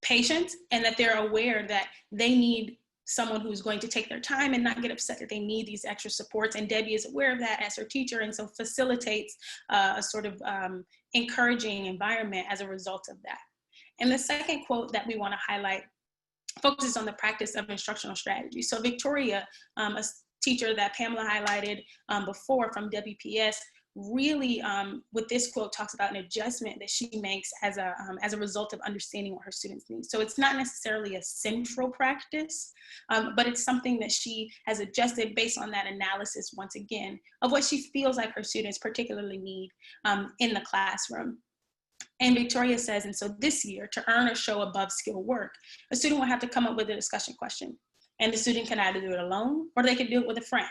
patience, and that they're aware that they need someone who's going to take their time and not get upset that they need these extra supports. And Debbie is aware of that as her teacher, and so facilitates a sort of encouraging environment as a result of that. And the second quote that we want to highlight focuses on the practice of instructional strategies. So Victoria, a teacher that Pamela highlighted before from WPS, really with this quote talks about an adjustment that she makes as a result of understanding what her students need. So it's not necessarily a central practice, but it's something that she has adjusted based on that analysis, once again, of what she feels like her students particularly need in the classroom. And Victoria says, and so this year, to earn or show above skill work, a student will have to come up with a discussion question. And the student can either do it alone or they can do it with a friend.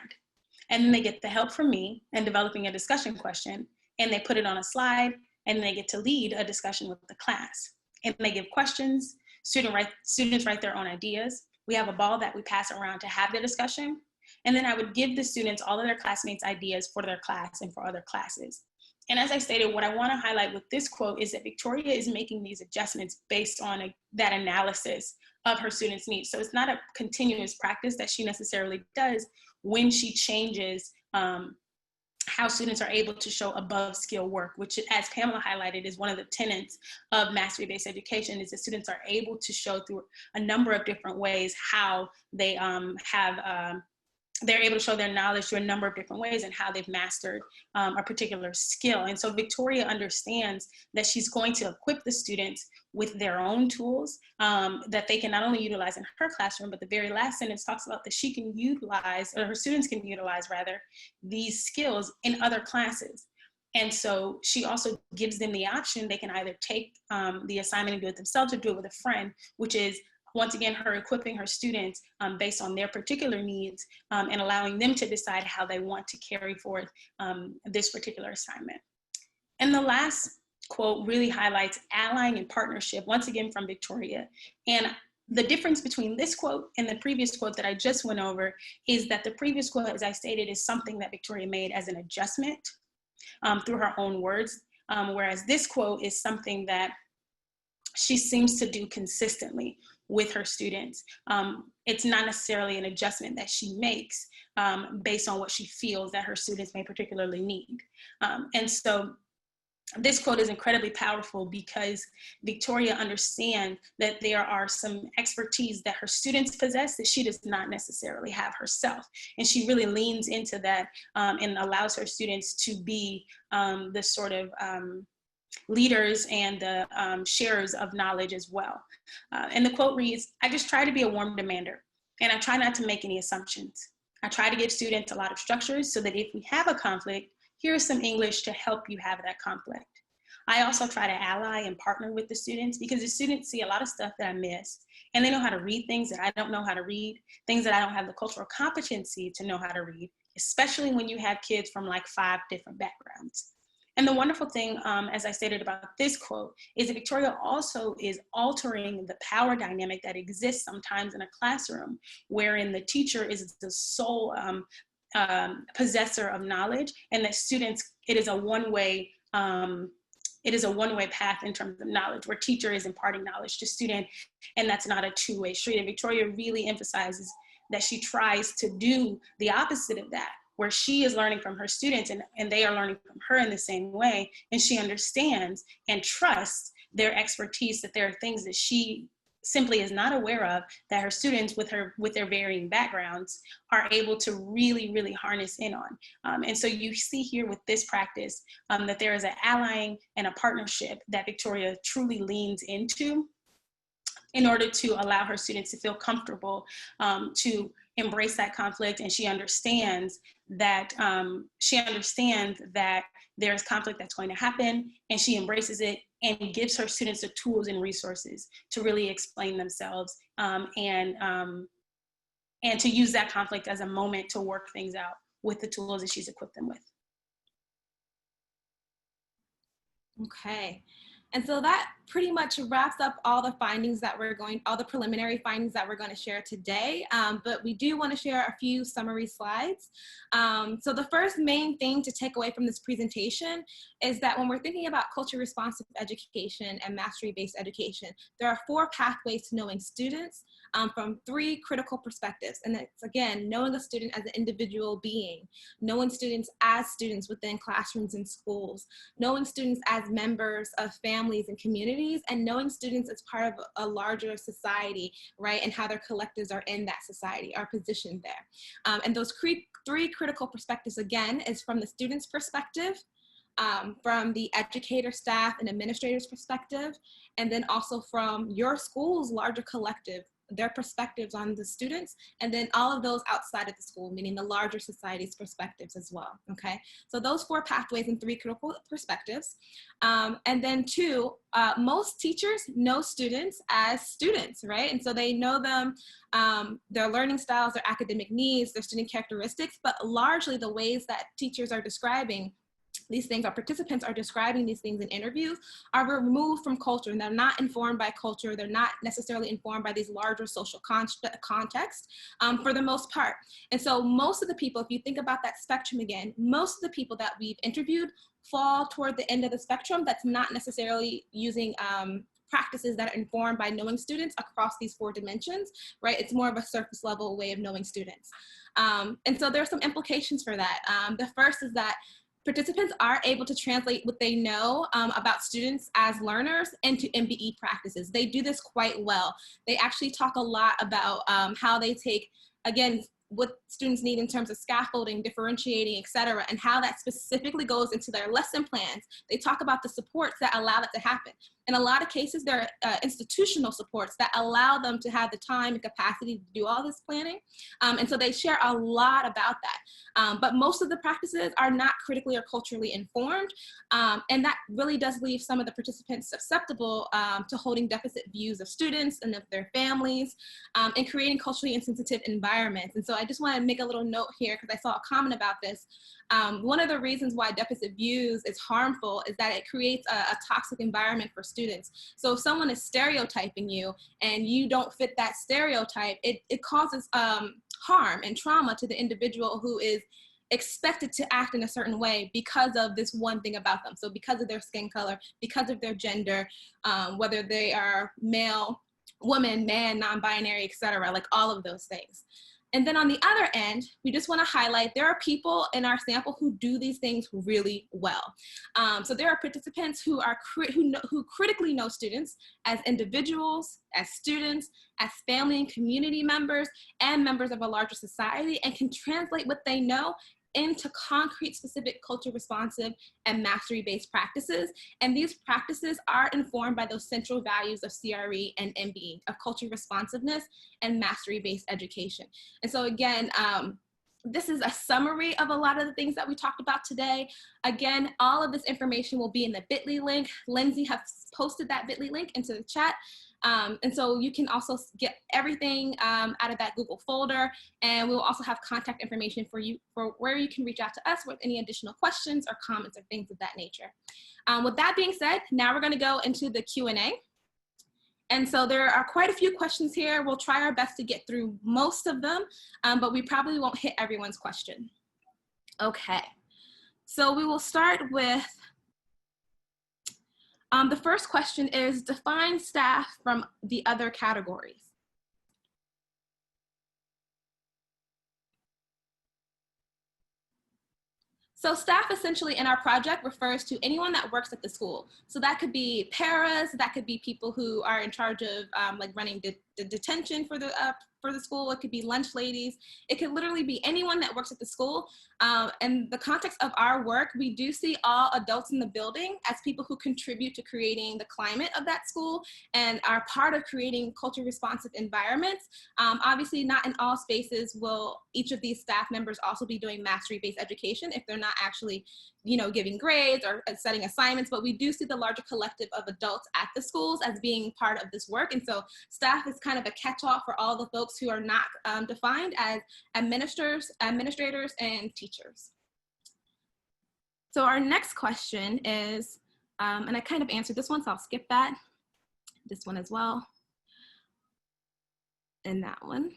And then they get the help from me in developing a discussion question, and they put it on a slide, and they get to lead a discussion with the class. And they give questions, students write their own ideas. We have a ball that we pass around to have the discussion. And then I would give the students all of their classmates' ideas for their class and for other classes. And as I stated, what I want to highlight with this quote is that Victoria is making these adjustments based on that analysis of her students' needs. So it's not a continuous practice that she necessarily does when she changes how students are able to show above skill work, which, as Pamela highlighted, is one of the tenets of mastery-based education, is that students are able to show through a number of different ways how they they're able to show their knowledge through a number of different ways and how they've mastered a particular skill. And so Victoria understands that she's going to equip the students with their own tools that they can not only utilize in her classroom, but the very last sentence talks about that she can utilize, or her students can utilize rather, these skills in other classes. And so she also gives them the option. They can either take the assignment and do it themselves or do it with a friend, which is, once again, her equipping her students based on their particular needs and allowing them to decide how they want to carry forth this particular assignment. And the last quote really highlights allying and partnership, once again from Victoria. And the difference between this quote and the previous quote that I just went over is that the previous quote, as I stated, is something that Victoria made as an adjustment through her own words, whereas this quote is something that she seems to do consistently with her students. It's not necessarily an adjustment that she makes based on what she feels that her students may particularly need. And so this quote is incredibly powerful because Victoria understands that there are some expertise that her students possess that she does not necessarily have herself. And she really leans into that and allows her students to be the sort of leaders and the sharers of knowledge as well. And the quote reads, "I just try to be a warm demander, and I try not to make any assumptions. I try to give students a lot of structures so that if we have a conflict, here's some English to help you have that conflict. I also try to ally and partner with the students because the students see a lot of stuff that I miss, and they know how to read things that I don't know how to read, things that I don't have the cultural competency to know how to read, especially when you have kids from like 5 different backgrounds." And the wonderful thing, as I stated about this quote, is that Victoria also is altering the power dynamic that exists sometimes in a classroom, wherein the teacher is the sole possessor of knowledge, and that students, it is a one-way path in terms of knowledge, where teacher is imparting knowledge to student, and that's not a two-way street. And Victoria really emphasizes that she tries to do the opposite of that, where she is learning from her students and they are learning from her in the same way. And she understands and trusts their expertise, that there are things that she simply is not aware of that her students with their varying backgrounds are able to really, really harness in on. And so you see here with this practice that there is an allying and a partnership that Victoria truly leans into in order to allow her students to feel comfortable to embrace that conflict. And she understands that there's conflict that's going to happen, and she embraces it and gives her students the tools and resources to really explain themselves and to use that conflict as a moment to work things out with the tools that she's equipped them with. Okay. And so that pretty much wraps up all the all the preliminary findings that we're going to share today. But we do want to share a few summary slides. So the first main thing to take away from this presentation is that when we're thinking about culture responsive education and mastery-based education, there are 4 pathways to knowing students from 3 critical perspectives. And it's, again, knowing a student as an individual being, knowing students as students within classrooms and schools, knowing students as members of families and communities, communities and knowing students as part of a larger society, right? And how their collectives are in that society, are positioned there. And those three critical perspectives, again, is from the student's perspective, from the educator, staff, and administrators' perspective, and then also from your school's larger collective, their perspectives on the students, and then all of those outside of the school, meaning the larger society's perspectives as well, okay? So those 4 pathways and 3 critical perspectives. And then 2, most teachers know students as students, right? And so they know them, their learning styles, their academic needs, their student characteristics, but largely the ways that teachers are describing these things, our participants are describing these things in interviews, are removed from culture, and they're not informed by culture. They're not necessarily informed by these larger social contexts for the most part. And so most of the people, if you think about that spectrum again, most of the people that we've interviewed fall toward the end of the spectrum that's not necessarily using practices that are informed by knowing students across these 4 dimensions, right? It's more of a surface level way of knowing students. And so there are some implications for that. The first is that participants are able to translate what they know about students as learners into MBE practices. They do this quite well. They actually talk a lot about how they take, again, what students need in terms of scaffolding, differentiating, et cetera, and how that specifically goes into their lesson plans. They talk about the supports that allow that to happen. In a lot of cases, there are institutional supports that allow them to have the time and capacity to do all this planning. And so they share a lot about that. But most of the practices are not critically or culturally informed. And that really does leave some of the participants susceptible to holding deficit views of students and of their families and creating culturally insensitive environments. And so I just want to make a little note here because I saw a comment about this. One of the reasons why deficit views is harmful is that it creates a toxic environment for students. So if someone is stereotyping you and you don't fit that stereotype, it causes harm and trauma to the individual who is expected to act in a certain way because of this one thing about them. So because of their skin color, because of their gender, whether they are male, woman, man, non-binary, et cetera, like all of those things. And then on the other end, we just want to highlight there are people in our sample who do these things really well. So there are participants who critically know students as individuals, as students, as family and community members, and members of a larger society, and can translate what they know into concrete, specific, culture responsive and mastery-based practices. And these practices are informed by those central values of CRE and MBE, of culture responsiveness and mastery-based education. And so again, this is a summary of a lot of the things that we talked about today. Again, all of this information will be in the bit.ly link. Lindsay has posted that bit.ly link into the chat. And so you can also get everything out of that Google folder, and we'll also have contact information for you for where you can reach out to us with any additional questions or comments or things of that nature. With that being said, now we're going to go into the Q&A. And so there are quite a few questions here. We'll try our best to get through most of them, but we probably won't hit everyone's question. Okay, so we will start with the first question is define staff from the other categories. So staff essentially in our project refers to anyone that works at the school. So that could be paras, that could be people who are in charge of like running the detention for the school. It could be lunch ladies. It could literally be anyone that works at the school. In the context of our work, we do see all adults in the building as people who contribute to creating the climate of that school and are part of creating culture responsive environments. Obviously not in all spaces will each of these staff members also be doing mastery-based education if they're not actually, you know, giving grades or setting assignments, but we do see the larger collective of adults at the schools as being part of this work. And so staff is kind of a catch-all for all the folks who are not defined as administrators and teachers. So our next question is, and I kind of answered this one, so I'll skip that. This one as well. And that one.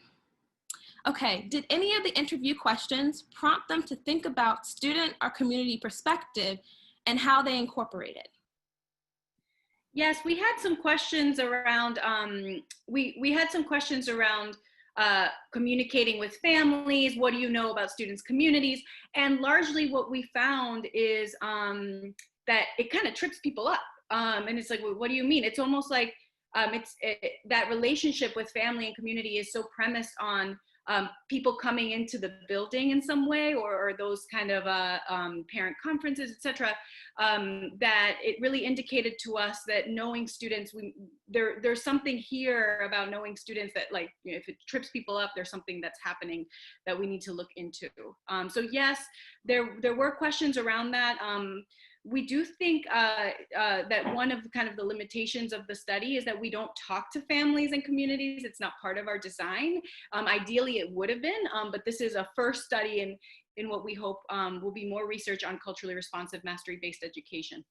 Okay, did any of the interview questions prompt them to think about student or community perspective and how they incorporate it? Yes, we had some questions around, we had some questions around communicating with families. What do you know about students' communities? And largely what we found is that it kind of trips people up. And it's like, well, what do you mean? It's almost like that relationship with family and community is so premised on people coming into the building in some way, or those kind of parent conferences, etc., that it really indicated to us that knowing students, there's something here about knowing students that, like, you know, if it trips people up, there's something that's happening that we need to look into. So yes, there were questions around that. We do think that one of kind of the limitations of the study is that we don't talk to families and communities. It's not part of our design. Ideally, it would have been, but this is a first study in what we hope will be more research on culturally responsive mastery-based education.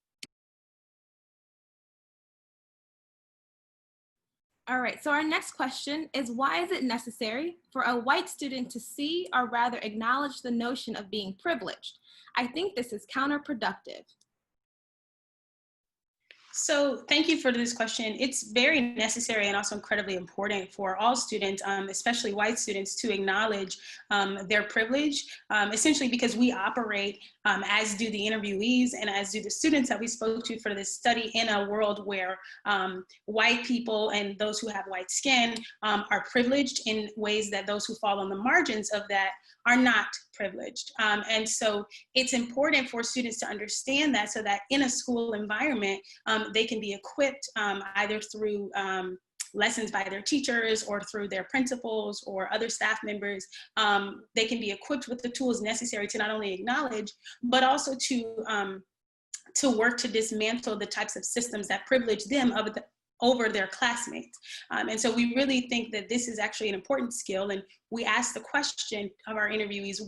All right, so our next question is, why is it necessary for a white student to see, or rather acknowledge, the notion of being privileged? I think this is counterproductive. So thank you for this question. It's very necessary and also incredibly important for all students, especially white students, to acknowledge their privilege, essentially because we operate, as do the interviewees and as do the students that we spoke to for this study, in a world where white people and those who have white skin are privileged in ways that those who fall on the margins of that are not privileged. And so it's important for students to understand that, so that in a school environment, they can be equipped either through lessons by their teachers or through their principals or other staff members. They can be equipped with the tools necessary to not only acknowledge, but also to work to dismantle the types of systems that privilege them over their classmates. And so we really think that this is actually an important skill. And we asked the question of our interviewees,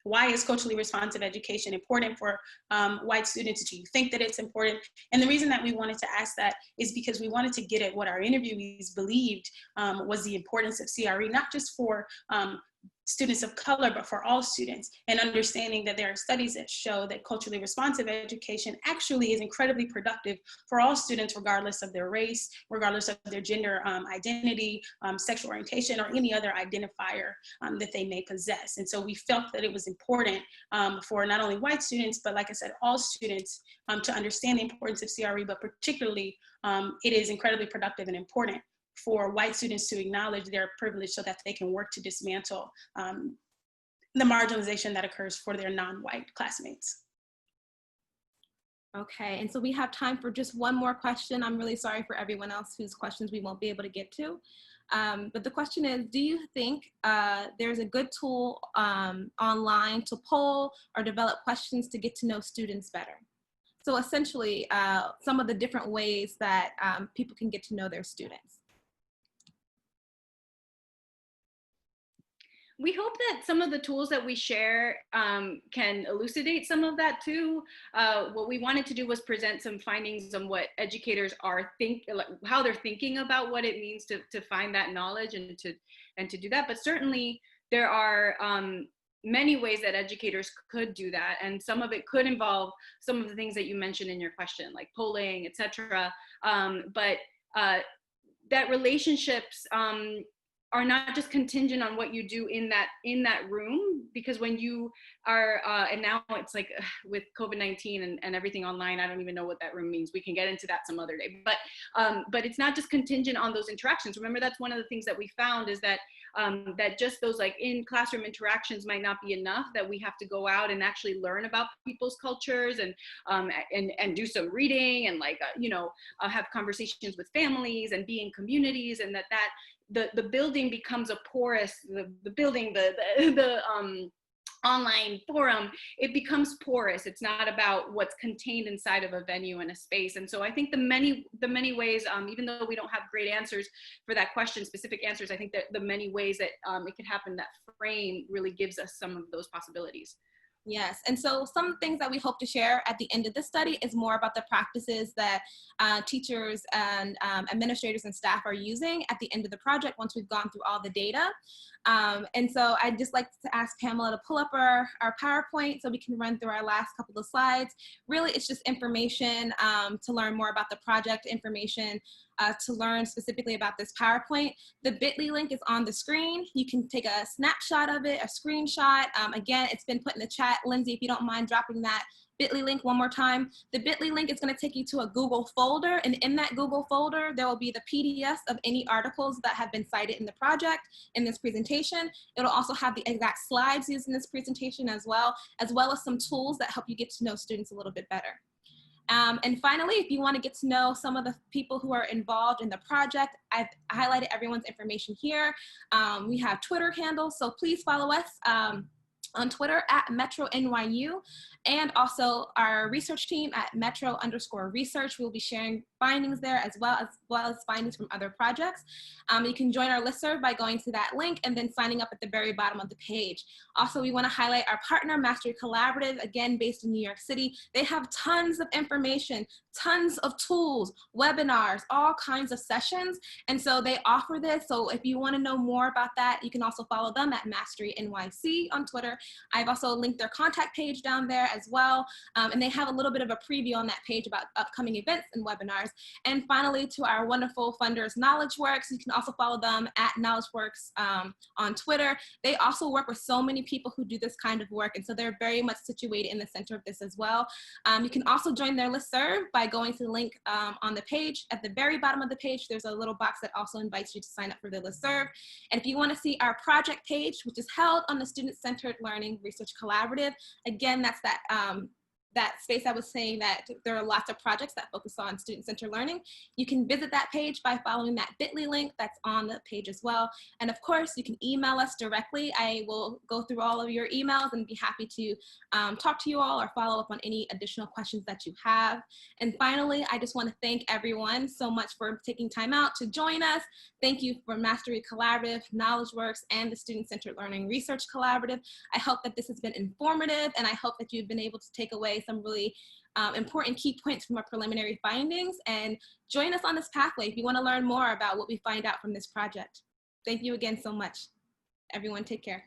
why is culturally responsive education important for white students? Do you think that it's important? And the reason that we wanted to ask that is because we wanted to get at what our interviewees believed was the importance of CRE, not just for students of color, but for all students, and understanding that there are studies that show that culturally responsive education actually is incredibly productive for all students, regardless of their race, regardless of their gender identity, sexual orientation, or any other identifier that they may possess. And so we felt that it was important for not only white students, but like I said, all students to understand the importance of CRE, but particularly it is incredibly productive and important for white students to acknowledge their privilege so that they can work to dismantle the marginalization that occurs for their non-white classmates. Okay, and so we have time for just one more question. I'm really sorry for everyone else whose questions we won't be able to get to. But the question is, do you think there's a good tool online to poll or develop questions to get to know students better? So essentially, some of the different ways that people can get to know their students. We hope that some of the tools that we share can elucidate some of that too. What we wanted to do was present some findings on what educators are how they're thinking about what it means to find that knowledge and to do that. But certainly there are many ways that educators could do that, and some of it could involve some of the things that you mentioned in your question, like polling, etc. But that relationships are not just contingent on what you do in that room, because when you are, and now it's like with COVID-19 and everything online, I don't even know what that room means. We can get into that some other day, but it's not just contingent on those interactions. Remember, that's one of the things that we found, is that that just those like in classroom interactions might not be enough, that we have to go out and actually learn about people's cultures and do some reading and have conversations with families and be in communities, and that the building becomes a porous, the online forum, it becomes porous. It's not about what's contained inside of a venue and a space. And so I think the many ways, even though we don't have great answers for that question, specific answers, I think that the many ways that it can happen, that frame really gives us some of those possibilities. Yes, and so some things that we hope to share at the end of the study is more about the practices that teachers and administrators and staff are using at the end of the project once we've gone through all the data. And so I'd just like to ask Pamela to pull up our PowerPoint so we can run through our last couple of slides. Really, it's just information to learn more about the project, information to learn specifically about this PowerPoint. The bit.ly link is on the screen. You can take a snapshot of it, a screenshot. Again, it's been put in the chat. Lindsay, if you don't mind dropping that bit.ly link one more time. The bit.ly link is going to take you to a Google folder, and in that Google folder, there will be the PDFs of any articles that have been cited in the project in this presentation. It'll also have the exact slides used in this presentation as well as some tools that help you get to know students a little bit better. And finally, if you want to get to know some of the people who are involved in the project, I've highlighted everyone's information here. We have Twitter handles, so please follow us on Twitter at MetroNYU, and also our research team at Metro_research. We'll be sharing findings there as well as findings from other projects. You can join our listserv by going to that link and then signing up at the very bottom of the page. Also, we want to highlight our partner, Mastery Collaborative, again, based in New York City. They have tons of information, tons of tools, webinars, all kinds of sessions. And so they offer this. So if you want to know more about that, you can also follow them at Mastery NYC on Twitter. I've also linked their contact page down there as well. And they have a little bit of a preview on that page about upcoming events and webinars. And finally, to our wonderful funders, KnowledgeWorks, you can also follow them at KnowledgeWorks on Twitter. They also work with so many people who do this kind of work, and so they're very much situated in the center of this as well. You can also join their listserv by going to the link on the page. At the very bottom of the page, there's a little box that also invites you to sign up for the listserv. And if you want to see our project page, which is held on the Student-Centered Learning Research Collaborative, again, that's that space I was saying that there are lots of projects that focus on student-centered learning. You can visit that page by following that bit.ly link that's on the page as well. And of course, you can email us directly. I will go through all of your emails and be happy to talk to you all or follow up on any additional questions that you have. And finally, I just want to thank everyone so much for taking time out to join us. Thank you for Mastery Collaborative, KnowledgeWorks, and the Student-Centered Learning Research Collaborative. I hope that this has been informative, and I hope that you've been able to take away some really important key points from our preliminary findings, and join us on this pathway if you want to learn more about what we find out from this project. Thank you again so much. Everyone, take care.